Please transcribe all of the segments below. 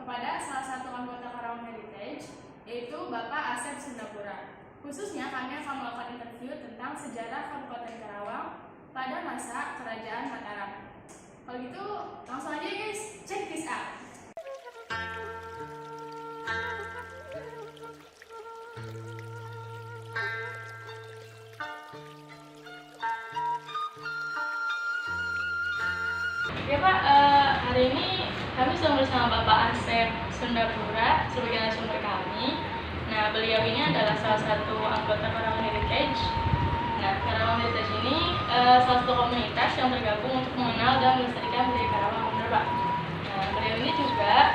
kepada salah satu anggota Karawang Heritage, yaitu Bapak Asep Sundapura. Khususnya kami akan melakukan interview tentang sejarah Kabupaten Karawang pada masa Kerajaan Mataram. Kalau gitu, langsung aja guys, check this out. Ya Pak, hari ini kami sedang bersama Bapak Asep Sundapura sebagai narasumber kami. Nah, beliau ini adalah salah satu anggota Karawang Heritage. Nah, Karawang Heritage ini salah satu komunitas yang tergabung untuk mengenal dan melestarikan budaya Karawang, benar Pak? Nah, beliau ini juga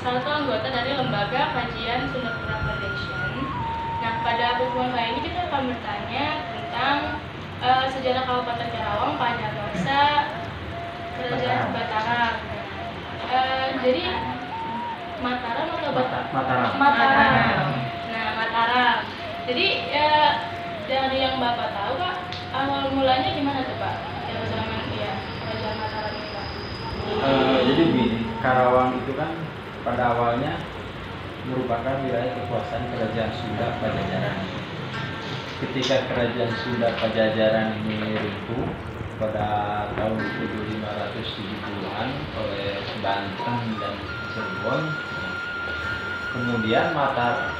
salah satu anggota dari Lembaga Kajian Sundapura Foundation. Nah, pada pertemuan kali ini kita akan bertanya tentang sejarah Kabupaten Karawang pada masa Kerajaan Mataram. Jadi Mataram atau Mataram. Nah, Mataram. Jadi dari yang Bapak tahu Pak, awal mulanya gimana tuh Pak? Yang zaman Kerajaan Mataram ini Pak? Jadi begini, Karawang itu kan pada awalnya merupakan wilayah kekuasaan Kerajaan Sunda Pajajaran. Ketika Kerajaan Sunda Pajajaran ini runtuh pada tahun 1570-an oleh Banten dan Cirebon, kemudian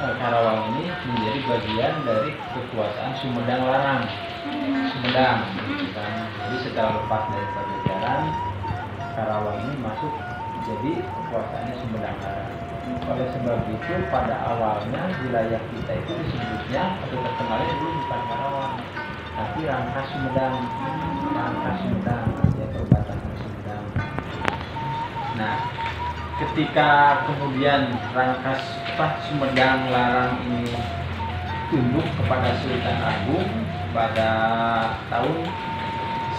Karawang ini menjadi bagian dari kekuasaan Sumedang Larang. Sumedang, jadi setelah lepas dari Pajajaran, Karawang ini masuk jadi kekuasaannya Sumedang Larang. Oleh sebab itu pada awalnya wilayah kita itu disebutnya atau terkenalnya dulu bukan Karawang, tapi Rangkas Sumedang, ya, perbatasan Sumedang. Nah, ketika kemudian Sumedang Larang ini tunduk kepada Sultan Agung pada tahun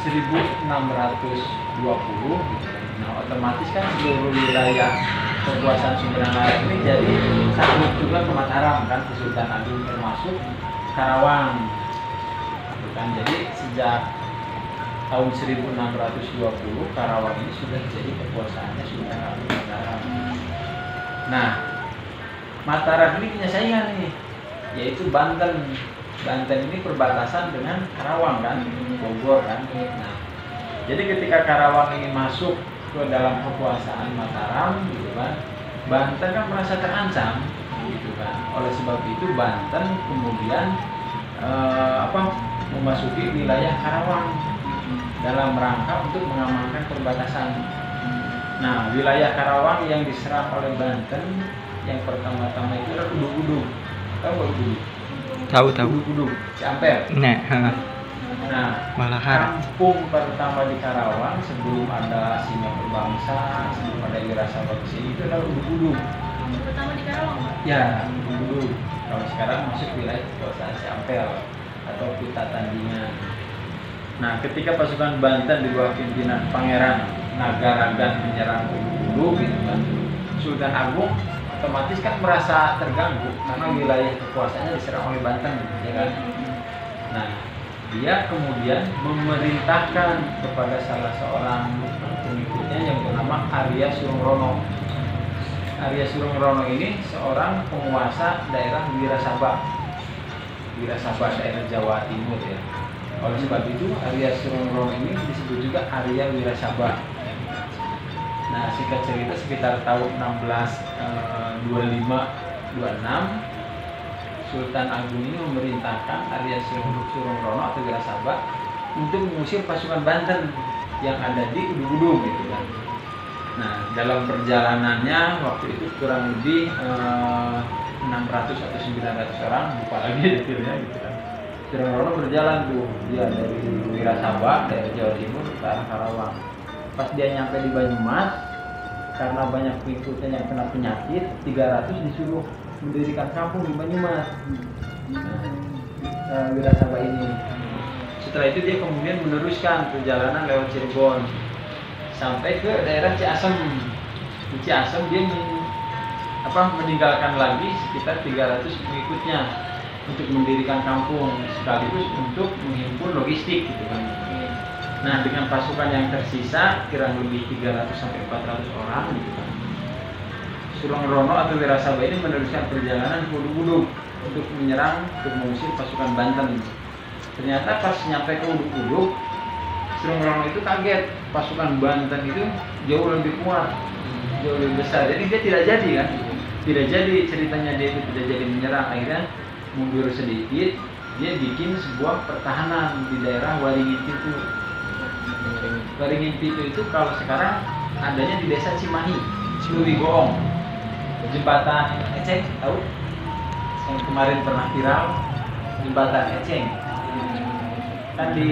1620, nah otomatis kan seluruh wilayah kekuasaan Sumedang Larang ini jadi sanggup juga ke Mataram kan, ke Sultan Agung termasuk Karawang. Jadi sejak tahun 1620 Karawang ini sudah jadi kekuasaannya Sultan Agung Mataram. Nah, Mataram ini punya saingan nih, yaitu Banten. Banten ini perbatasan dengan Karawang kan, Bogor kan. Nah, jadi ketika Karawang ini masuk ke dalam kekuasaan Mataram, gitu kan, Banten kan merasa terancam, gitu kan. Oleh sebab itu Banten kemudian memasuki wilayah Karawang dalam rangka untuk mengamankan perbatasan. Nah, wilayah Karawang yang diserang oleh Banten yang pertama-tama itu adalah Udug-Udug. Tahu nggak Udug? Tahu. Udug-Udug, Ciampel. Nah, Malahar. Kampung pertama di Karawang sebelum ada Singa Berbangsa, sebelum ada Wirasaba ke sini itu adalah Udug-Udug. Pertama di Karawang Pak? Ya, Udug-Udug. Kalau sekarang masuk wilayah kekuasaan Ciampel atau Kuta Tandingan. Nah, ketika pasukan Banten di bawah pimpinan Pangeran Nagaragan menyerang Udug, gitu kan, Sultan Agung otomatis kan merasa terganggu karena wilayah kekuasaannya diserang oleh Banten, ya kan? Nah, dia kemudian memerintahkan kepada salah seorang pengikutnya yang bernama Arya Surungrono. Arya Surungrono ini seorang penguasa daerah Wirasaba daerah Jawa Timur ya. Oleh sebab itu Arya Surungrono ini disebut juga Arya Wirasaba. Nah, singkat cerita sekitar tahun 1625-26 Sultan Agung ini memerintahkan Arya Surungrono atau Wirasaba untuk mengusir pasukan Banten yang ada di Udug-Udug gitu kan. Nah, dalam perjalanannya waktu itu kurang lebih 600 atau 900 orang, lupa lagi detailnya gitu kan. Surungrono berjalan tuh, dia dari Wirasaba, dari Jawa Timur ke arah Karawang. Pas dia nyampe di Banyumas, karena banyak pengikutnya yang kena penyakit, 300 disuruh mendirikan kampung di Banyumas. Wirasaba ini. Setelah itu dia kemudian meneruskan perjalanan lewat Cirebon sampai ke daerah Ciasem. Di Ciasem dia meninggalkan lagi sekitar 300 pengikutnya untuk mendirikan kampung sekaligus untuk menghimpun logistik gitu kan. Nah, dengan pasukan yang tersisa kurang lebih 300 sampai 400 orang gitu kan. Surungrono atau Wirasaba ini meneruskan perjalanan ke Uduk-Uduk untuk menyerang ke mengusir pasukan Banten. Ternyata pas nyampe ke Uduk-Uduk, Surungrono itu kaget, pasukan Banten itu jauh lebih kuat, jauh lebih besar. Jadi dia tidak jadi kan, tidak jadi ceritanya dia itu tidak jadi menyerang. Akhirnya mundur sedikit, dia bikin sebuah pertahanan di daerah Waringin Pitu. Waringin Pitu itu kalau sekarang adanya di desa Cimahi, Cilewi Goong, jembatan Eceng, tahu? Yang kemarin pernah viral, jembatan Eceng. Kan di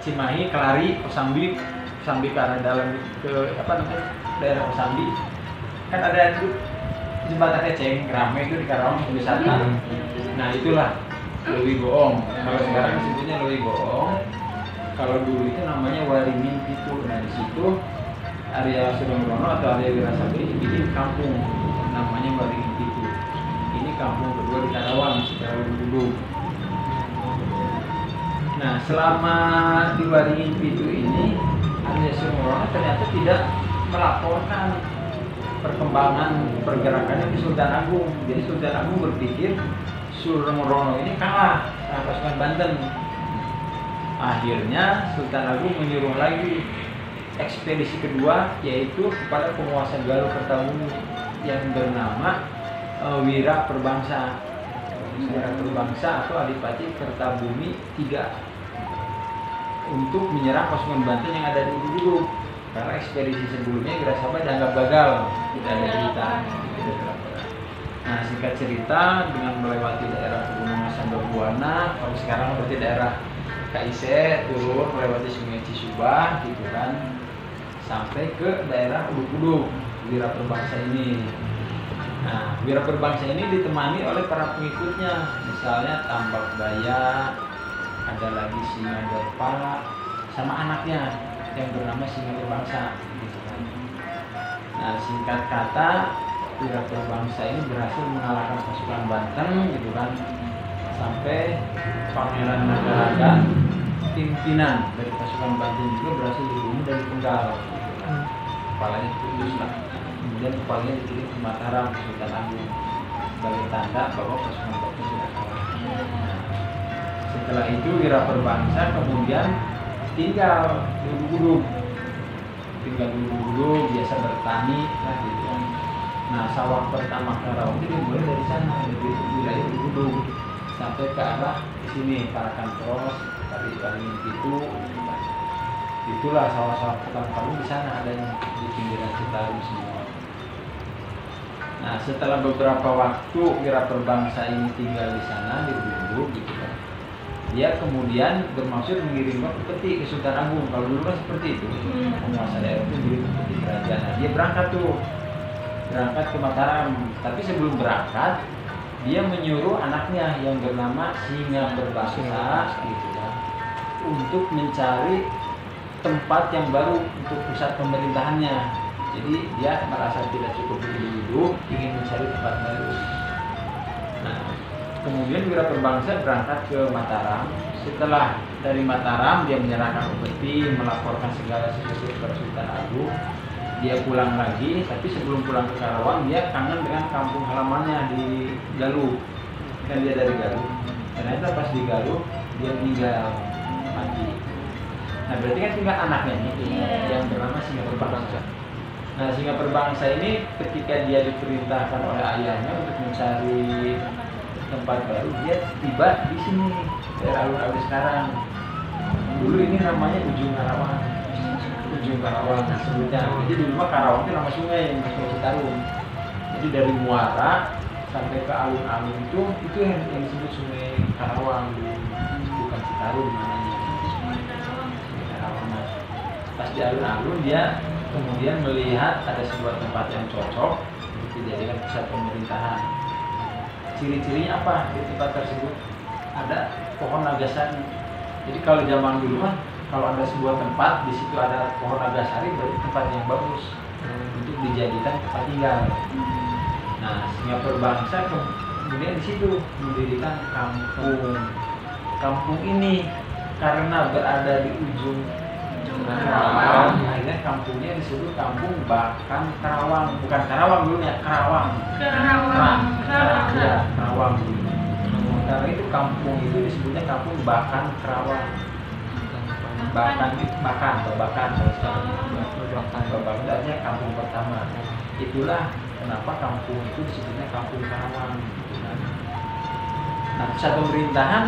Cimahi, Kelari, Kosambi ke arah dalam ke daerah Kosambi. Kan ada itu jembatan Eceng, ramai itu di Karawang wisata. Nah itulah Lewi Goong. Kalau sekarang disebutnya Lewi Goong. Kalau dulu itu namanya Waringin Pitu. Nah di situ area Surungrono atau area Wirasaba ini bikin kampung namanya Waringin Pitu. Ini kampung kedua di Karawang secara dulu. Nah selama di Waringin Pitu ini area Surungrono ternyata tidak melaporkan perkembangan pergerakannya di Sultan Agung. Jadi Sultan Agung berpikir Surungrono ini kalah sama pasukan Banten. Akhirnya Sultan Agung menyuruh lagi ekspedisi kedua, yaitu kepada penguasa Galuh Kertabumi yang bernama Wira Perbangsa. Wira Perbangsa atau Adipati Kertabumi III untuk menyerang pasukan Banten yang ada di Uduk-Uduk. Karena ekspedisi sebelumnya Wirasaba dianggap gagal, tidak ada cerita. Nah singkat cerita, dengan melewati daerah Pegunungan Sanggabuana, kalau sekarang berarti daerah KIC, turun melewati Sungai Cisubah gitu kan, sampai ke daerah Uduk-Uduk, Wira Perbangsa ini. Nah Wira Perbangsa ini ditemani oleh para pengikutnya, misalnya Tambak Baya, ada lagi Singa Derpa, sama anaknya yang bernama Singa Perbangsa gitu kan. Nah singkat kata, Wira Perbangsa ini berhasil mengalahkan pasukan Banten gitu kan, sampai Pangeran Nagaragan, pimpinan dari pasukan Banten juga berhasil dibunuh dari penggal gitu kan. Kepalanya putus lah, kemudian kepalanya dikirim ke Mataram Sultan Agung sebagai tanda bahwa pasukan Banten sudah kalah. Setelah itu Wira Perbangsa kemudian tinggal di Uduk-Uduk, biasa bertani lah gitu kan. Nah sawah pertama Karawang ini dimulai dari sana, dari wilayah Uduk-Uduk sampai ke arah sini Parakan Pros, tadi Waringin Pitu. Itulah sawah-sawah pertama Karawang di sana adanya, di pinggiran Citarum semua. Nah setelah beberapa waktu Wira Perbangsa ini tinggal di sana di Uduk-Uduk gitu kan, dia kemudian bermaksud mengirimkan peti ke Sultan Agung. Kalau dulu kan seperti itu, penguasa daerah itu mengirim peti kerajaan. Nah, dia berangkat ke Mataram, tapi sebelum berangkat dia menyuruh anaknya yang bernama Singa Perbangsa gitu kan, untuk mencari tempat yang baru untuk pusat pemerintahannya. Jadi dia merasa tidak cukup hidup, ingin mencari tempat baru. Nah, kemudian Wira Perbangsa berangkat ke Mataram. Setelah dari Mataram dia menyerahkan upeti, melaporkan segala sesuatu kepada Sultan Agung. Dia pulang lagi, tapi sebelum pulang ke Karawang dia kangen dengan kampung halamannya di Galuh. Kan dia dari Galuh. Ternyata pas di Galuh dia meninggal, mati. Nah berarti kan tinggal anaknya nih, yang bernama Singa Perbangsa. Nah Singa Perbangsa ini ketika dia diperintahkan oleh ayahnya untuk mencari tempat baru, dia tiba di sini, daerah alun-alun sekarang. Dulu ini namanya Ujung Karawang. Ujung Karawang sebutnya. Jadi dulu mah Karawang itu nama sungai, Sungai Citarum. Jadi dari Muara sampai ke alun-alun itu yang disebut Sungai Karawang, bukan Citarum namanya. Sungai Karawang. Nah, pas di alun-alun dia kemudian melihat ada sebuah tempat yang cocok untuk dijadikan pusat pemerintahan. Ciri-cirinya apa di tempat tersebut? Ada pohon nagasari. Jadi kalau zaman dulu kan, kalau ada sebuah tempat di situ ada pohon nagasari, berarti tempat yang bagus untuk dijadikan tempat tinggal. Nah, Singa Perbangsa kemudian di situ mendirikan kampung. Kampung ini karena berada di ujung Karawang. Akhirnya kampungnya disebut Kampung Bakan Karawang, bukan Karawang dulunya, Karawang. Ya, Karawang dulu. Karena itu kampung itu disebutnya Kampung Bakan Karawang. Bakan atau Bakan kalau sekarang. Bakan artinya kampung pertama. Itulah kenapa kampung itu disebutnya Kampung Karawang. Nah, pusat pemerintahan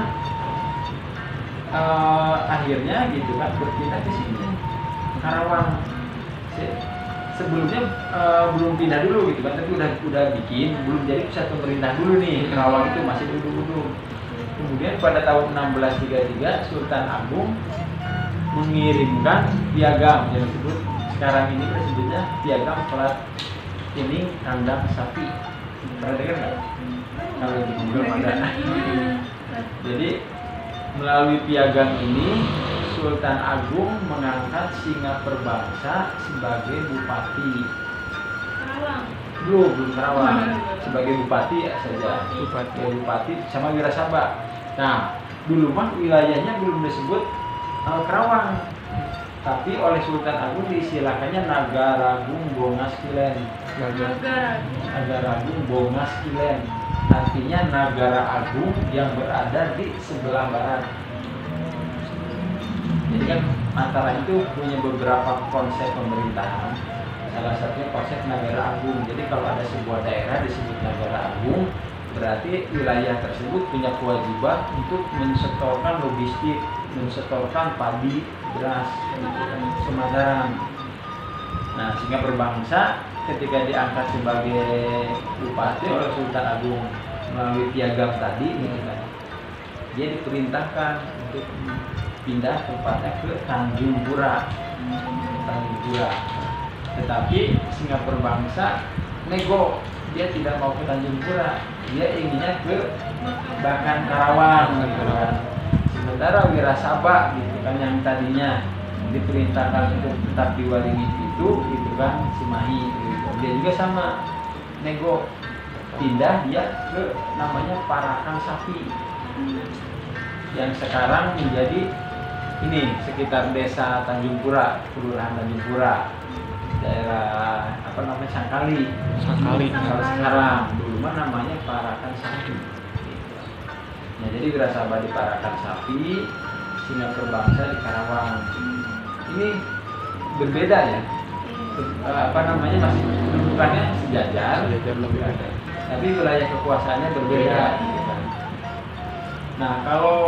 akhirnya gitu kan berpindah ke sini Karawang. Sebelumnya belum pindah dulu gitu kan, tapi udah bikin, belum jadi pusat pemerintah dulu nih. Karawang itu masih duduk-duduk. Kemudian pada tahun 1633 Sultan Agung mengirimkan piagam yang disebut sekarang ini disebutnya piagam pelat ini kandang sapi. Pernah dengar nggak? Kalau di Google ada. Jadi melalui piagam ini Sultan Agung mengangkat Singa Perbangsa sebagai bupati. Karawang. Belum Karawang. Sebagai bupati ya saja. Bupati sama Wirasaba. Nah, dulu mah wilayahnya belum disebut Karawang. Tapi oleh Sultan Agung diistilahkannya Nagaragung Bongas Kilen. Nagaragung Bongas Kilen. Artinya negara agung yang berada di sebelah barat. Jadi kan antara itu punya beberapa konsep pemerintahan. Salah satunya konsep negara agung. Jadi kalau ada sebuah daerah disebut negara agung, berarti wilayah tersebut punya kewajiban untuk mensetorkan logistik, mensetorkan padi, beras, semadaran. Nah, Singa Perbangsa ketika diangkat sebagai bupati oleh Sultan Agung melalui piagam tadi, gitu kan, dia diperintahkan untuk pindah tempatnya ke Tanjung Pura. Tetapi Singa Perbangsa nego, dia tidak mau ke Tanjung Pura, dia inginnya ke Bakan Karawang, gitu kan. Sementara Wirasaba, gitu kan, yang tadinya diperintahkan untuk tetap di Waringin itu, gitu kan, Cimahi, gitu. Dia juga sama nego pindah dia ke namanya Parakan Sapi yang sekarang menjadi ini sekitar desa Tanjung Pura, kelurahan Tanjung Pura, daerah apa namanya Sangkali. Kalau sekarang dulu mah namanya Parakan Sapi. Nah, jadi Wirasaba di Parakan Sapi, Singa Perbangsa di Karawang. Ini berbeda ya. Apa namanya masih kedudukannya sejajar lebih ada, tapi wilayah kekuasaannya berbeda. Gitu kan. Nah, kalau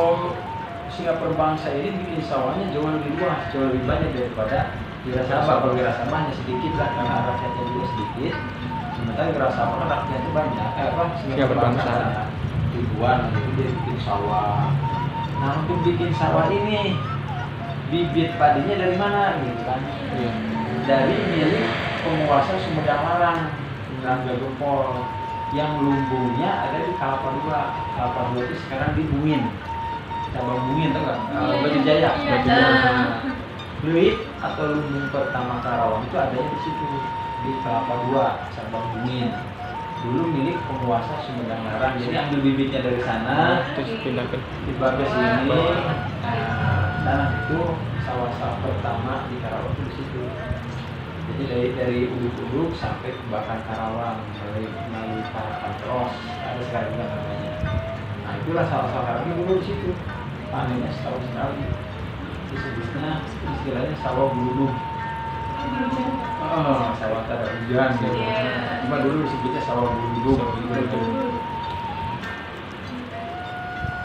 Singa Perbangsa ini bikin sawahnya jauh lebih luas, jauh lebih banyak daripada Wirasaba. Kalau Wirasaba hanya sedikit lah karena rakyatnya juga sedikit. Sementara Wirasaba kan rakyatnya banyak. Singa Perbangsa ribuan, jadi dia bikin sawah. Nah, untuk bikin sawah ini bibit padinya dari mana, gitu kan? Dari milik penguasa Sumedang Larang, Rangga Gempol, yang lumbungnya ada di Kelapa II. Kelapa II itu sekarang di Bungin, cabang Bungin, tahu nggak? Batu Jaya. Fluid atau lumbung pertama Karawang itu adanya di situ, di Kelapa II, cabang Bungin. Dulu milik penguasa Sumedang Larang, jadi ambil bibitnya dari sana, terus pindah ke sini. Tanah itu sawah-sawah pertama di Karawang itu di situ. Jadi dari Uduk-Uduk sampai ke Bakan Karawang melalui Parakan Terus, ada sekarang juga namanya. Nah, itulah sawah-sawah Karawang dulu di situ. Panennya setahun sekali. Disebutnya istilahnya sawah geludung. Sawah tak ada hujan gitu. Cuma dulu disebutnya sawah geludung.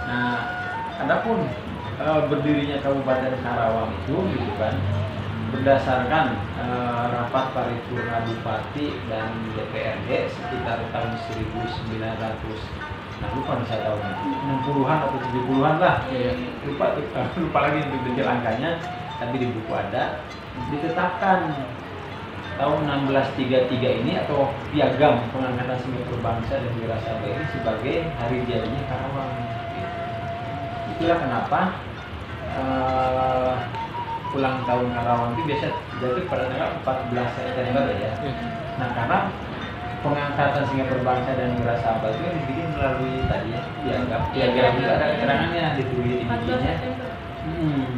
Nah, adapun berdirinya Kabupaten Karawang itu, gitu kan, berdasarkan rapat paripurna Bupati dan DPRD sekitar tahun 1900, nah lupa nih saya tahunnya, 60-an atau 70-an lah, lupa lagi untuk detail angkanya, tapi di buku ada, ditetapkan tahun 1633 ini atau piagam pengangkatan Singa Perbangsa dan Wirasaba ini sebagai hari jadinya Karawang. Itulah kenapa ulang tahun Karawang itu biasa jatuh pada tanggal 14 September ya. Nah, karena pengangkatan Singa Perbangsa dan Wirasaba itu dibikin melalui tadi ya piagam itu ada keterangannya, ditulis di bijinya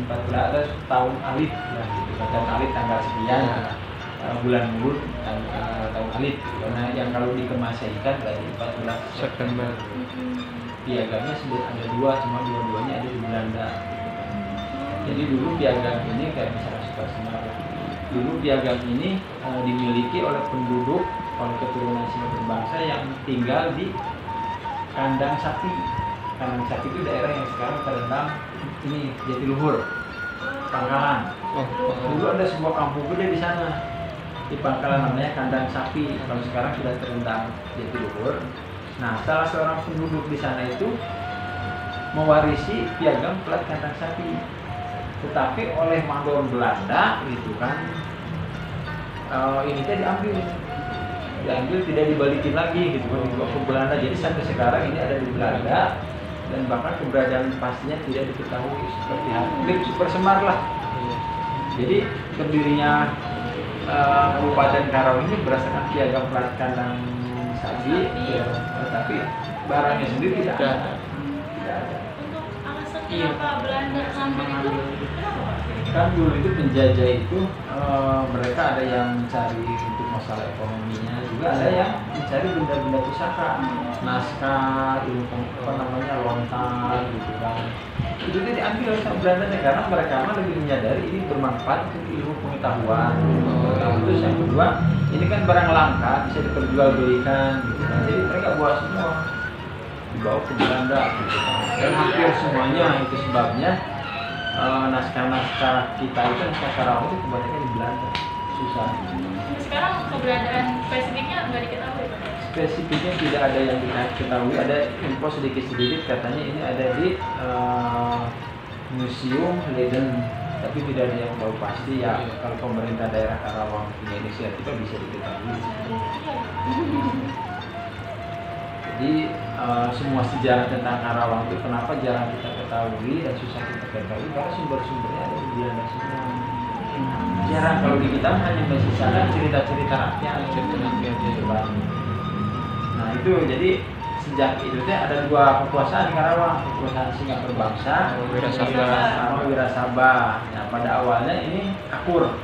Patula ada tahun alif ya, gitu. Tahun alif tanggal sekian, bulan Mulud tahun alif. Karena yang kalau di Kemasehikan berarti Patula September. piagamnya sebut ada dua, cuma dua-duanya ada di Belanda. Jadi dulu piagam ini kayak misalnya Super Semar. Dulu piagam ini dimiliki oleh penduduk, oleh keturunan Singa berbangsa yang tinggal di Kandang Sapi. Kandang Sapi itu daerah yang sekarang terendam ini Jatiluhur, Pangkalan. Dulu ada sebuah kampung gede di sana di Pangkalan namanya Kandang Sapi. Kalau sekarang sudah terendam Jatiluhur. Nah, salah seorang penduduk di sana itu mewarisi piagam plat Kandang Sapi. Tetapi oleh mandor Belanda gitu kan, ini teh diambil tidak dibalikin lagi gitu kan, dibawa ke Belanda. Jadi sampai sekarang ini ada di Belanda dan bahkan keberadaan pastinya tidak diketahui, seperti Klik Super Semar lah. Jadi berdirinya Kabupaten Karawang ini berdasarkan piagam plat Kandang Sapi, ya, tetapi barangnya sendiri tidak ada. Untuk alasan kenapa Belanda ngambil itu kenapa Pak? Kan dulu itu penjajah itu mereka ada yang mencari untuk masalah ekonominya, juga ada yang mencari benda-benda pusaka, naskah, lontar gitu kan. Itu diambil oleh Belanda karena mereka lebih menyadari ini bermanfaat untuk ilmu pengetahuan. Terus yang kedua, ini kan barang langka bisa diperjualbelikan gitu kan. Jadi mereka bawa semua dibawa ke Belanda gitu kan. Dan hampir semuanya itu sebabnya naskah-naskah kita itu, naskah Karawang itu kebanyakan di Belanda, susah. Sekarang keberadaan spesifiknya nggak diketahui Pak? Spesifiknya tidak ada yang diketahui, ada info sedikit-sedikit katanya ini ada di Museum Leiden, tapi tidak ada yang tahu pasti ya. Kalau pemerintah daerah Karawang punya inisiatif bisa diketahui. Jadi semua sejarah tentang Karawang itu kenapa jarang kita ketahui dan susah kita ketahui karena sumber-sumbernya ada di Belanda semua. Jarang, kalau di kita hanya menyisakan cerita-cerita rakyat, cerita. Nah itu jadi sejak itu ada dua kekuasaan di Karawang, kekuasaan Singa berbangsa, sama Wirasabah. Nah pada awalnya ini akur.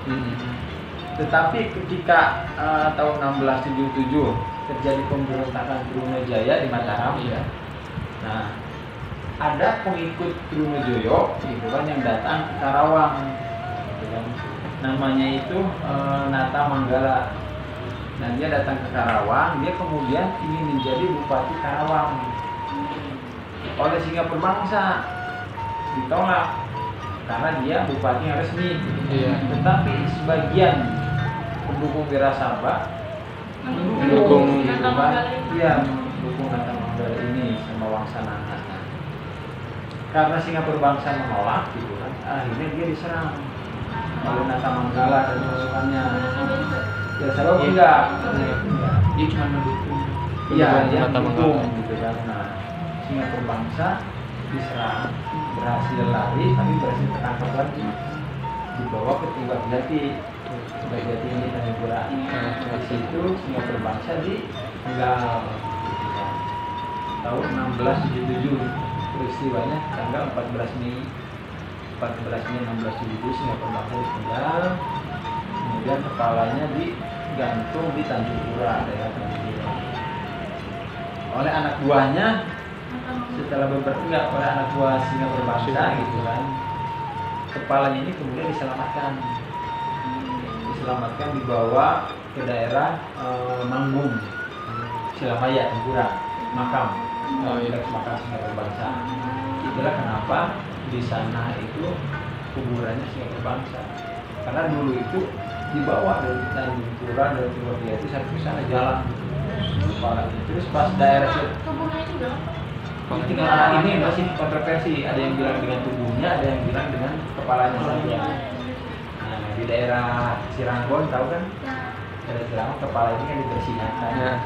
Tetapi ketika tahun 1677 terjadi pemberontakan Trunajaya di Mataram ya. Nah, ada pengikut Trunojoyo gitu kan yang datang ke Karawang. Gitu kan. Namanya itu Nata Manggala. Dan dia datang ke Karawang, dia kemudian ingin menjadi Bupati Karawang. Oleh Singa berbangsa ditolak karena dia bupati yang resmi. Tetapi sebagian pendukung Wirasabah mendukung Nata Manggala ini sama Wangsa Nanga. Karena Singa berbangsa menolak gitu kan, akhirnya dia diserang oleh Nata Manggala dan pasukannya. Wirasabah enggak. Dia cuma mendukung. Iya, dia mendukung gitu kan. Nah, Singa berbangsa diserang, berhasil lari tapi berhasil tertangkap lagi, dibawa ke Tunggajati. Tunggajati ini Tanjung. Di situ Singa berbangsa ditinggal tahun 1677. Peristiwanya tanggal 14 Mei 1677 Singa berbangsa ditinggal. Kemudian kepalanya digantung di Tanjung Pura, daerah Tanjung Pura. Oleh anak buahnya setelah oleh anak buah Singa berbangsa gitu kan, kepalanya ini kemudian diselamatkan dibawa ke daerah Manggung, Silamaya, Tempura, makam makam Singa berbangsa. Itulah kenapa di sana itu kuburannya Singa berbangsa, karena dulu itu dibawa dari Tanjung Pura, dari Tunggajati sampai ke sana jalan kepalanya. Terus pas daerah tubuhnya juga ini masih kontroversi, ada yang bilang dengan tubuhnya, ada yang bilang dengan kepalanya saja. Nah, di daerah Cirangon tahu kan? Daerah Cirangon kepala ini kan dibersihkan,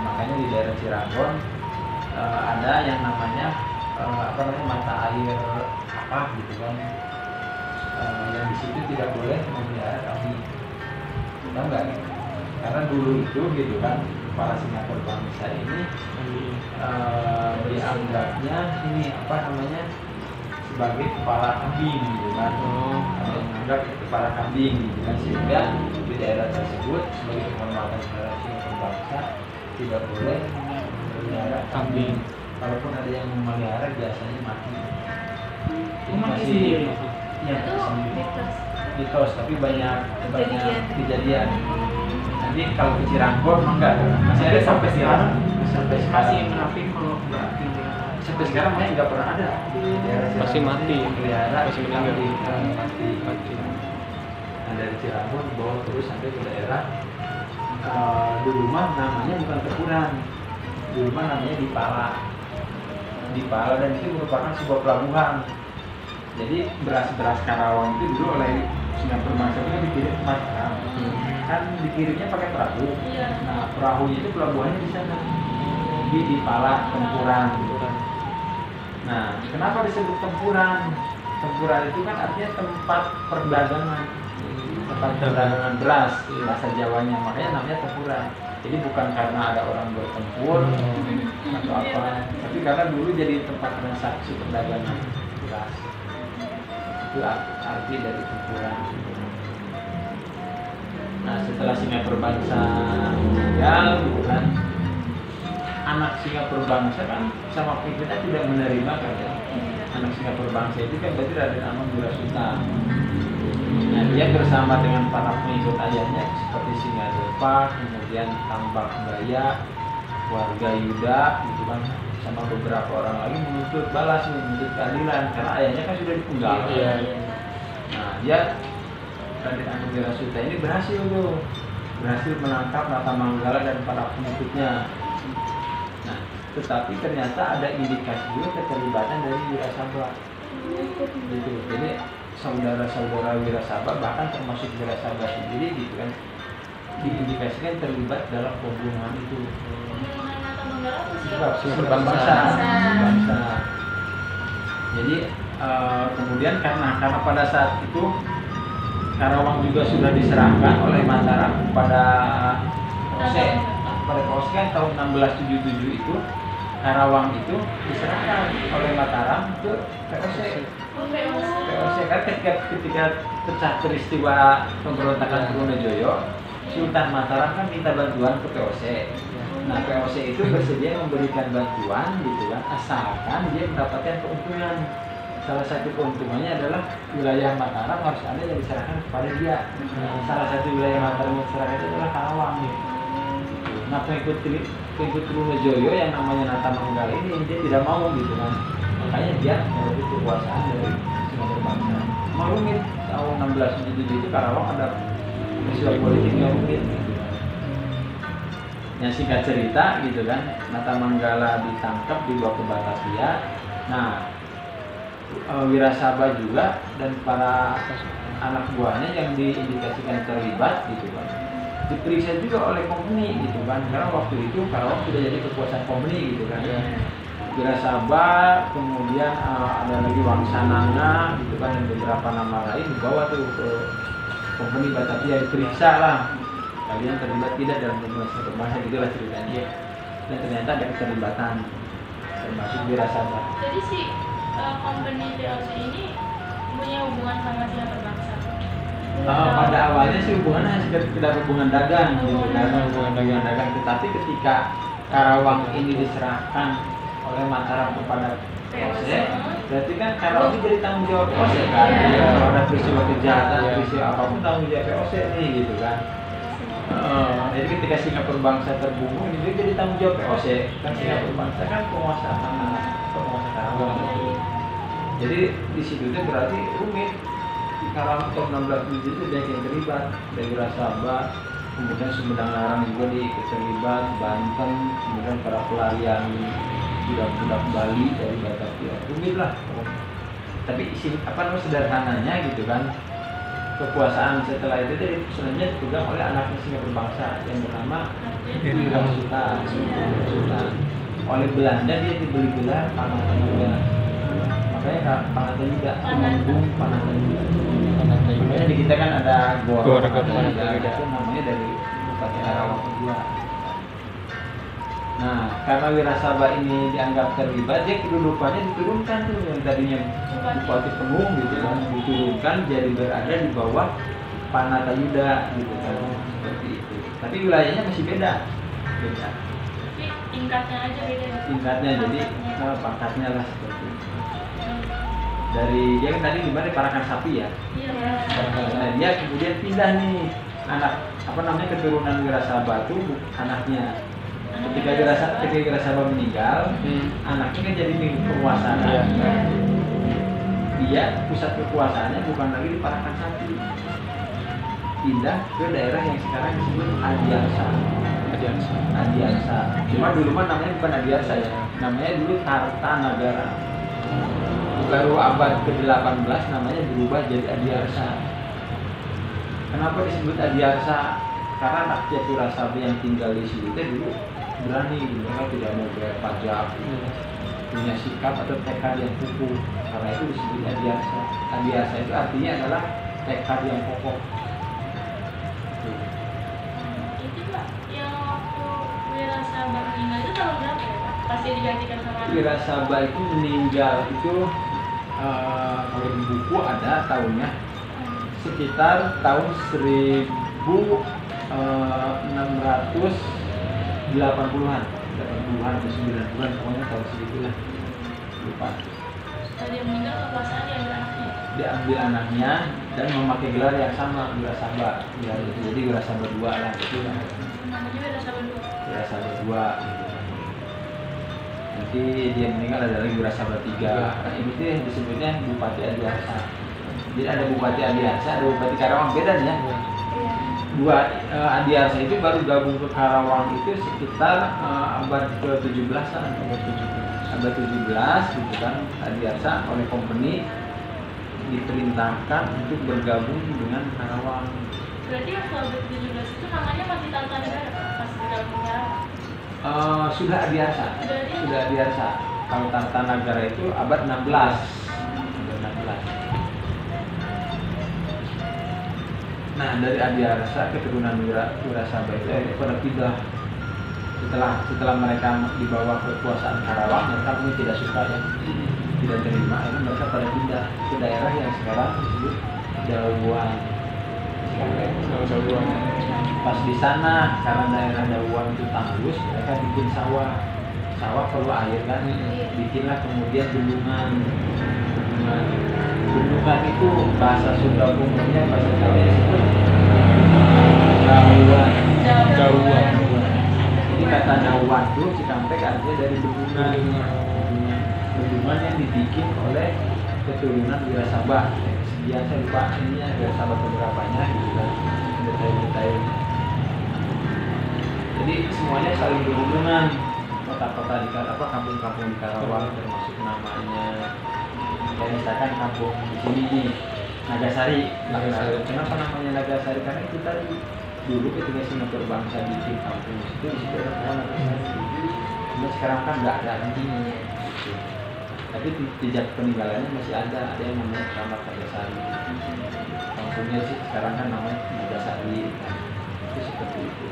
makanya di daerah Cirangon ada yang namanya mata air apa gitu kan, yang di situ tidak boleh memelihara kambing. Tahu nggak? Karena dulu itu gitu kan, kepala Singa berbangsa ini dianggapnya ini sebagai kepala kambing gitu kan. Ada yang menganggap itu kepala kambing gitu kan, sehingga di daerah tersebut sebagai penghormatan terhadap singa berbangsa tidak boleh memelihara kambing. Kalaupun ada yang memelihara biasanya mati. Mati sendiri. Ya, Itu sendiri. mitos. Mitos, tapi banyak kejadian. Nanti kalau ke Cirebon enggak, masih ada sampai sekarang. Sampai Masih sekarang. menafik kalau nggak pelihara. Sampai sekarang makanya nggak pernah ada di daerah Cirebon. Masih mati. Pelihara, Masih meninggal. mati. Nah, dari Cirebon dibawa terus sampai ke daerah di rumah namanya bukan Tepuran, di rumah namanya Dipala, dan itu merupakan sebuah pelabuhan. Jadi beras-beras Karawang itu dulu oleh Singapura Bangsa itu dikirim ke Mataram. Kan dikirimnya pakai perahu. Iya. Nah, perahunya itu pelabuhannya di sana, di Dipala, Tempuran. Nah, kenapa disebut Tempuran? Tempuran itu kan artinya tempat perdagangan, tempat perdagangan beras bahasa Jawanya, makanya namanya Tempuran. Jadi bukan karena ada orang bertempur atau apa, tapi karena dulu jadi tempat transaksi perdagangan beras. Itu arti dari Tempuran. Nah, setelah singa berbangsa meninggal, gitu kan, anak singa berbangsa kan sama pimpinan tidak menerima kan ya. Anak singa berbangsa itu kan berarti Raden Amon Wirasuta. Nah, dia bersama dengan para pengikut ayahnya seperti Singadepa, kemudian Tambak Baya, warga Yuda, gitu kan, sama beberapa orang lagi menuntut balas, menuntut keadilan karena ayahnya kan sudah dipenggal. Iya. Nah, dia Raden Amon Wirasuta ini berhasil menangkap Nata Manggala dan para pengikutnya. Nah, tetapi ternyata ada indikasi juga keterlibatan dari Wirasaba. Gitu. Jadi saudara-saudara Wirasaba, bahkan termasuk Wirasaba sendiri gitu kan, diindikasikan terlibat dalam pembunuhan itu. Pembunuhan Nata Manggala itu Sebab siapa? berbangsa. Berbangsa. Jadi kemudian karena pada saat itu Karawang juga sudah diserahkan oleh Mataram kepada VOC. Pada VOC kan tahun 1677 itu Karawang itu diserahkan oleh Mataram ke VOC. VOC kan ketika pecah peristiwa pemberontakan Trunojoyo, Sultan Mataram kan minta bantuan ke VOC. Nah, VOC itu bersedia memberikan bantuan gitu kan, asalkan dia mendapatkan keuntungan. Salah satu keuntungannya adalah wilayah Mataram harus ada yang diserahkan kepada dia. Salah satu wilayah Mataram yang diserahkan itu adalah Karawang. Gitu. Nah, pengikut Trunojoyo yang namanya Nata Manggala ini dia tidak mau gitu kan. Makanya dia merebut kekuasaan dari Singapura Bangsa. Rumit tahun 1677 itu Karawang ada peristiwa politik yang rumit. Gitu. Yang singkat cerita gitu kan, Nata Manggala ditangkap dibawa ke Batavia. Nah, Wirasaba juga dan para anak buahnya yang diindikasikan terlibat gitu kan, diperiksa juga oleh Kompeni gitu kan, karena waktu itu Karawang sudah jadi kekuasaan Kompeni gitu kan. Wirasaba, kemudian ada lagi Wangsananga gitu kan, dan beberapa nama lain dibawa tuh ke Kompeni Batavia, diperiksa lah, kalian terlibat tidak dalam pembunuhan berbangsa, gitulah ceritanya. Dan ternyata ada keterlibatan termasuk Wirasaba. Jadi si company VOC ini punya hubungan sama Singapura Bangsa. Pada awalnya sih hubungannya hanya sekedar hubungan dagang gitu, hubungan dagang. Tetapi ketika Karawang ini diserahkan oleh Mataram kepada VOC, berarti kan Karawang ini jadi tanggung jawab VOC kan. Kalau ada peristiwa kejahatan, peristiwa apapun tanggung jawab VOC nih gitu kan. Jadi ketika Singapura Bangsa terbunuh, ini dia jadi tanggung jawab VOC. Kan Singapura Bangsa kan penguasa Karawang. Jadi di situ itu berarti rumit. Karawang tahun 1677 itu banyak yang terlibat, dari Wirasaba, kemudian Sumedang Larang juga terlibat, Banten, kemudian para pelarian budak-budak Bali dari Batavia, rumit lah. Tapi sederhananya gitu kan, kekuasaan setelah itu jadi sebenarnya dipegang oleh anaknya Singapura Bangsa yang bernama Sultan. Oleh Belanda dia diberi gelar Panatanyuda. Makanya Panatanyuda, Tumenggung Panatanyuda. Makanya di kita kan ada Gor Panatanyuda, itu namanya dari Bupati Karawang kedua. Nah, karena Wirasaba ini dianggap terlibat, dia kedudukannya diturunkan tuh yang tadinya bupati penuh gitu kan, diturunkan jadi berada di bawah Panatayuda gitu kan, seperti itu. Tapi wilayahnya masih beda. Tapi tingkatnya aja beda. Tingkatnya jadi pangkatnya lah seperti itu. Dari dia kan tadi di mana Parakan Sapi ya. Iya. Nah, dia kemudian pindah nih anak apa namanya keturunan Wirasaba tuh anaknya. Ketika Wirasaba meninggal, anaknya kan jadi penguasa. Dia pusat kekuasaannya bukan lagi di Parakan Sapi, pindah ke daerah yang sekarang disebut Adiarsa. Cuma dulu mah namanya bukan Adiarsa ya, namanya dulu Kartanagara. Baru abad ke-18 namanya berubah jadi Adiarsa. Kenapa disebut Adiarsa? Karena rakyat Wirasaba yang tinggal di situ dulu berani, mereka tidak mau bayar pajak, punya sikap atau tekad yang kukuh. Karena itu disebut Adiarsa. Adiarsa itu artinya adalah tekad yang kokoh. Itu Pak, yang waktu Wirasaba meninggal itu tahun berapa ya Pak? Pasti digantikan sama anak. Wirasaba itu meninggal itu kalau di buku ada tahunnya sekitar tahun 1680-an, 80-an atau 90-an, pokoknya tahun segitulah, lupa. Setelah dia meninggal kekuasaan diambil anaknya. Diambil anaknya dan memakai gelar yang sama, Wirasaba. Ya, jadi Wirasaba II lah, itu lah. Namanya Wirasaba II. Wirasaba II. Gitu. Nanti dia meninggal ada lagi Wirasaba III. Nah, ini tuh yang disebutnya Bupati Adiarsa. Jadi ada Bupati Adiarsa, ada Bupati Karawang, beda ya. Dua Adiarsa itu baru gabung ke Karawang itu sekitar abad ke-17-an, abad 17 gitu kan. Adiarsa oleh company diperintahkan untuk bergabung dengan Karawang. Berarti waktu abad 17 itu namanya masih Tantanegara Pak, pas bergabung Karawang. Sudah Adiarsa. Sudah Adiarsa. Kalau Tantanegara itu abad 16. Abad 16. Nah, dari Adiarsa keturunan Wirasaba itu pada pindah setelah mereka di bawah kekuasaan Karawang, mereka ini tidak suka ya, tidak terima, itu mereka pada pindah ke daerah yang sekarang disebut Dauan. Pas di sana karena daerah Dauan itu tandus, mereka bikin sawah perlu air kan, bikinlah kemudian bendungan. Bendungan itu bahasa Sunda umumnya, bahasa Jawa disebut Dauan. Jadi kata Dauan itu Cikampek artinya dari bendungan. Bendungan yang dibikin oleh keturunan Wirasaba. Sekian saya lupa ininya Wirasaba keberapanya gitu kan, detail-detailnya. Jadi semuanya saling berhubungan. Kota-kota di Karawang, kampung-kampung di Karawang termasuk namanya. Dan misalkan kampung di sini nih Nagasari. Kenapa namanya Nagasari? Karena itu tadi dulu ketika Singapura bangsa bikin kampung itu di situ ada pohon Nagasari. Cuma sekarang kan nggak ada nantinya. Tapi jejak peninggalannya masih ada yang namanya Keramat Nagasari. Kampungnya sih sekarang kan namanya Nagasari. Itu seperti itu.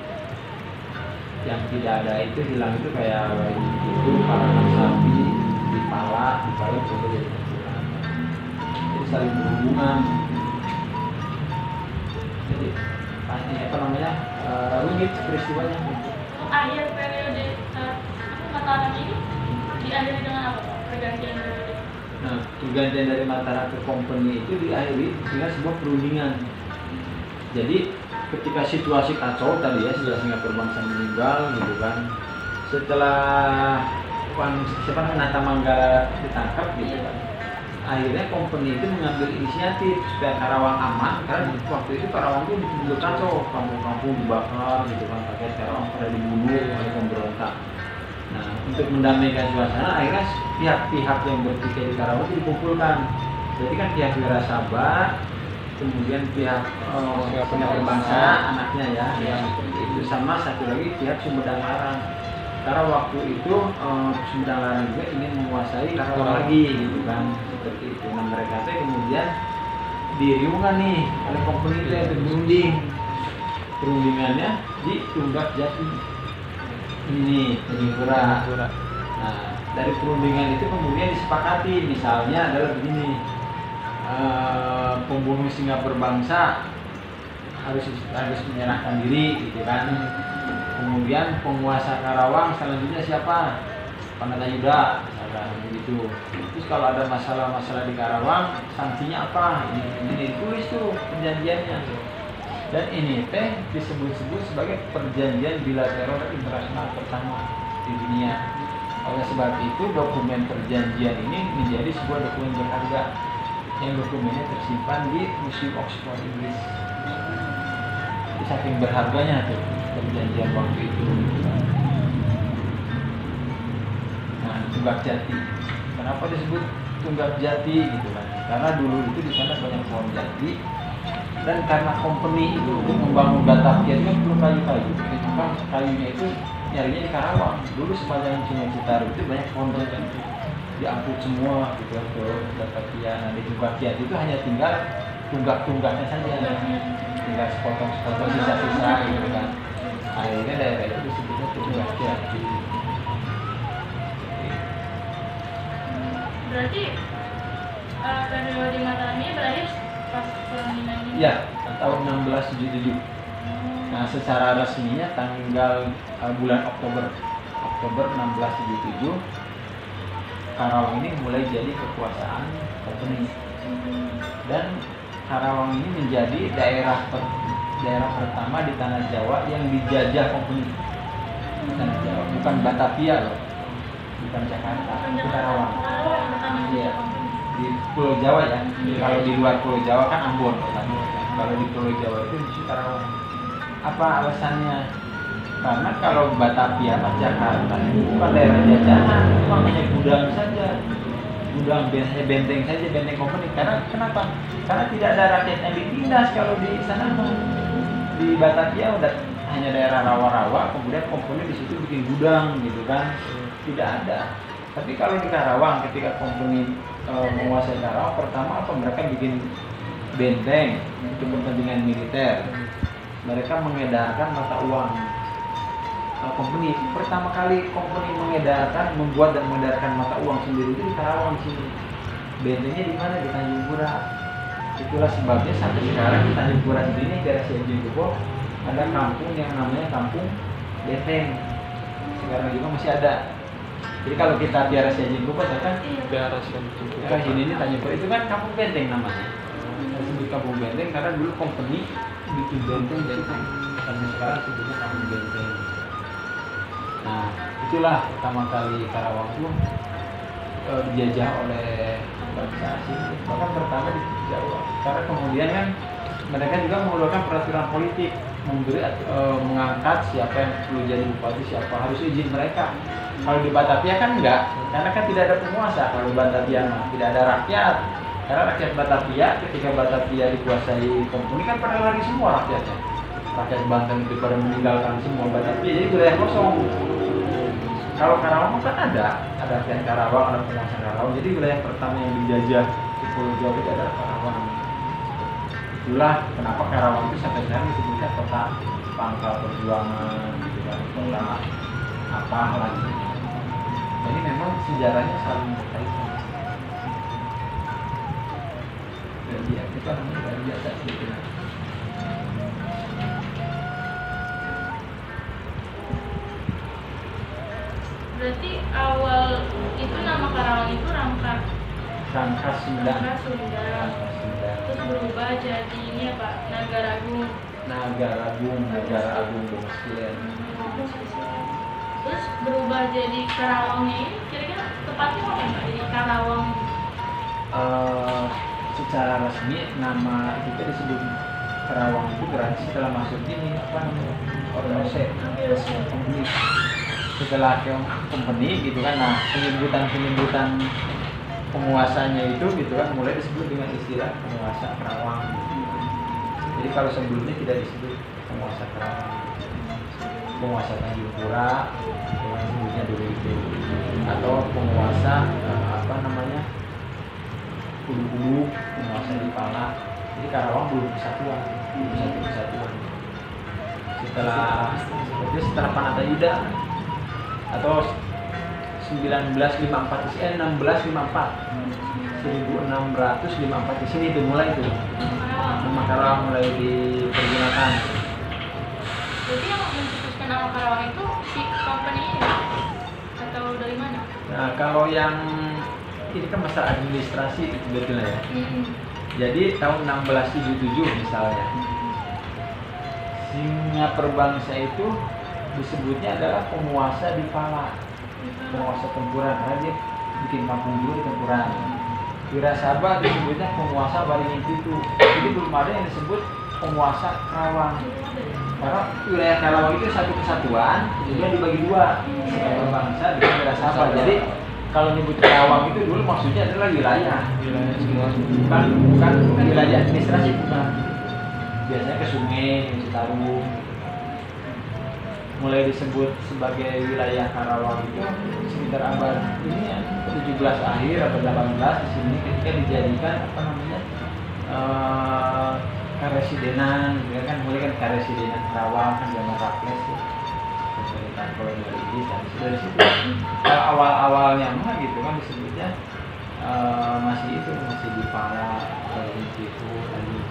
Yang tidak ada itu hilang itu kayak itu Parakan Sapi, di Pala itu jadi kekurangan. Jadi saling berhubungan. Jadi apa namanya rumit peristiwanya. Akhir periode Mataram ini diakhiri dengan apa Pak? Pergantian periode. Nah, pergantian dari Mataram ke company itu diakhiri dengan sebuah perundingan. Jadi ketika situasi kacau tadi ya, setelah Singapura bangsa meninggal gitu kan, setelah siapa namanya Natamanggala ditangkap gitu kan, akhirnya company itu mengambil inisiatif supaya Karawang aman, karena waktu itu Karawang itu betul kacau, kampung-kampung dibakar gitu kan, rakyat Karawang pada dibunuh oleh pemberontak. Nah, untuk mendamaikan suasana, akhirnya pihak-pihak yang bertikai di Karawang itu dikumpulkan. Jadi kan pihak Wirasaba, kemudian pihak bangsa anaknya ya, yang seperti itu, sama satu lagi pihak Sumedang Larang. Karena waktu itu Sumedang Larang juga ingin menguasai Karawang lagi gitu kan, seperti itu. Nah, mereka itu kemudian diriungkan nih oleh company itu yang berunding. Perundingannya di Tunggak Jati. ini Tanjung Pura. Pura. Nah, dari perundingan itu kemudian disepakati, misalnya adalah begini, pembunuh singa berbangsa harus menyerahkan diri, gitu kan. Kemudian penguasa Karawang selanjutnya siapa? Panatayuda, misalkan begitu. Terus kalau ada masalah-masalah di Karawang, sanksinya apa? Ini ditulis tuh perjanjiannya. Dan ini teh disebut-sebut sebagai perjanjian bilateral internasional pertama di dunia. Oleh sebab itu dokumen perjanjian ini menjadi sebuah dokumen berharga yang dokumennya tersimpan di Museum Oxford Inggris. Itu saking berharganya tuh perjanjian waktu itu. Nah, Tunggak Jati. Kenapa disebut Tunggak Jati gitu kan? Karena dulu itu di sana banyak pohon jati, dan karena company itu untuk membangun Batavia itu kan perlu kayu-kayu. Itu kan kayunya itu nyarinya di Karawang. Dulu sepanjang Sungai Citarum itu banyak pohon jati itu diangkut semua gitu kan ke Batavia. Nah, di Tunggak Jati itu hanya tinggal tunggak-tunggaknya saja, tinggal sepotong-sepotong sisa-sisa gitu kan. Akhirnya daerah itu disebutnya Tunggak Jati. Berarti periode Mataram ini berakhir pas perundingan ini? Ya, tahun 1677. Nah, secara resminya tanggal bulan Oktober 1677 Karawang ini mulai jadi kekuasaan company. Dan Karawang ini menjadi daerah pertama di tanah Jawa yang dijajah company. Tanah Jawa, bukan Batavia loh, bukan Jakarta, itu Karawang. Iya, di Pulau Jawa ya. Kalau di luar Pulau Jawa kan Ambon kan. Kalau di Pulau Jawa itu di Karawang. Apa alasannya? Karena kalau Batavia atau Jakarta itu bukan daerah jajahan, itu hanya gudang saja, gudang biasanya benteng saja, benteng company. Karena kenapa? Karena tidak ada rakyat yang ditindas kalau di sana. Di Batavia udah hanya daerah rawa-rawa, kemudian company di situ bikin gudang gitu kan, tidak ada. Tapi kalau di Karawang, ketika company menguasai Karawang, pertama apa? Mereka bikin benteng untuk kepentingan militer. Mereka mengedarkan mata uang. Company pertama kali company membuat dan mengedarkan mata uang sendiri itu di Karawang sini. Bentengnya di mana? Di Tanjung Pura. Itulah sebabnya sampai sekarang di Tanjung Pura sendiri, daerah Siajengkupo, ada kampung yang namanya Kampung Benteng. Sekarang juga masih ada. Jadi kalau kita tiara Siajengkupo kan Daerah Siajengkupo. daerah sini ini Tanjung Pura itu kan Kampung Benteng namanya. Disebut Kampung Benteng karena dulu company bikin benteng dari sampai sekarang sebutnya Kampung Benteng. Nah, itulah pertama kali Karawang itu dijajah oleh bangsa asing, bahkan pertama di Jawa. Karena kemudian kan mereka juga mengeluarkan peraturan politik, mengangkat siapa yang perlu jadi bupati, siapa harus izin mereka. Kalau di Batavia kan enggak, karena kan tidak ada penguasa. Kalau di Batavia mah tidak ada rakyat. Karena rakyat Batavia, ketika Batavia dikuasai company kan pada lari semua rakyatnya. Rakyat Banten itu pada meninggalkan semua Batavia, jadi wilayah kosong. Kalau Karawang kan ada rakyat Karawang, ada penguasa Karawang. Jadi wilayah pertama yang dijajah di Pulau Jawa itu adalah Karawang. Itulah kenapa Karawang itu sampai sekarang disebutnya kota pangkal perjuangan, gitu kan, kota apa lagi. Jadi memang sejarahnya saling berkaitan. Jadi ya, kita namanya dari biasa gitu. Berarti awal itu nama Karawang itu Rangka Sunda. Terus berubah jadi ini apa? Nagara Agung. Negara Agung Bosien. Terus berubah jadi Karawangnya ini kira-kira tepatnya apa Pak? Jadi Karawang. Secara resmi nama itu disebut Karawang itu berarti setelah masuk ini apa namanya? Organisasi company. Setelah company gitu kan, nah penyebutan penguasanya itu gitu kan mulai disebut dengan istilah penguasa Karawang. Jadi kalau sebelumnya tidak disebut penguasa Karawang, penguasa Tanjung Pura, sebutnya dulu itu, atau penguasa apa namanya Ulu, penguasa di Pala. Jadi Karawang belum kesatuan, belum satu kesatuan. Setelah Panatayuda atau 1654 di sini itu mulai itu nama Karawang mulai dipergunakan. Berarti yang mencetuskan nama Karawang itu si company ini atau dari mana? Nah kalau yang ini kan masalah administrasi itu sebetulnya ya. Jadi tahun 1677 misalnya singa perbangsa itu disebutnya adalah penguasa di Pala, penguasa Tempuran, karena dia bikin kampung dulu di Tempuran. Wirasaba disebutnya penguasa Baringin itu. Jadi belum ada yang disebut penguasa Karawang. Karena wilayah Karawang itu satu kesatuan, kemudian dibagi dua, bangsa dengan Wirasaba. Jadi kalau nyebut Karawang itu dulu maksudnya adalah wilayah semua, bukan wilayah administrasi, bukan. Biasanya ke sungai, ke Citarum. Mulai disebut sebagai wilayah Karawang itu sekitar abad ini ya, 17 akhir atau 18 di sini ketika dijadikan apa namanya karesidenan, ya kan, mulai kan karesidenan Karawang kan zaman Raffles ya, pemerintahan kolonial Inggris. Dan dari situ awal-awalnya mah gitu kan disebutnya masih di Pala, Cipu, Tanjung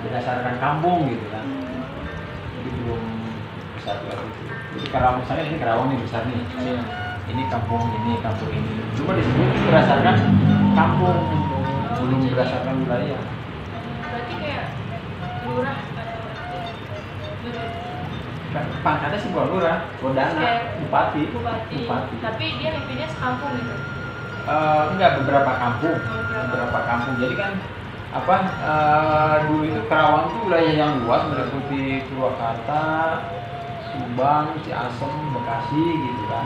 berdasarkan kampung gitu kan, jadi belum satu itu. Jadi Karawang misalnya ini Karawang nih besar nih, ini kampung ini, cuma disebut berdasarkan kampung, belum berdasarkan wilayah. Berarti kayak lurah atau Pangkatnya sih bukan lurah, Kodana, bupati. Tapi dia mimpinnya sekampung gitu. Enggak, beberapa kampung. Jadi kan dulu itu Karawang itu wilayah yang luas meliputi Purwakarta, Subang, Ciasem, Bekasi gitu kan.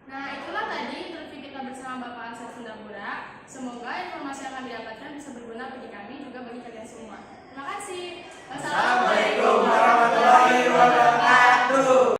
Nah, itulah tadi interview kita bersama Bapak Ansar Sundapura. Semoga informasi yang kami dapatkan bisa berguna bagi kami juga bagi kalian semua. Terima kasih. Wassalamualaikum warahmatullahi wabarakatuh.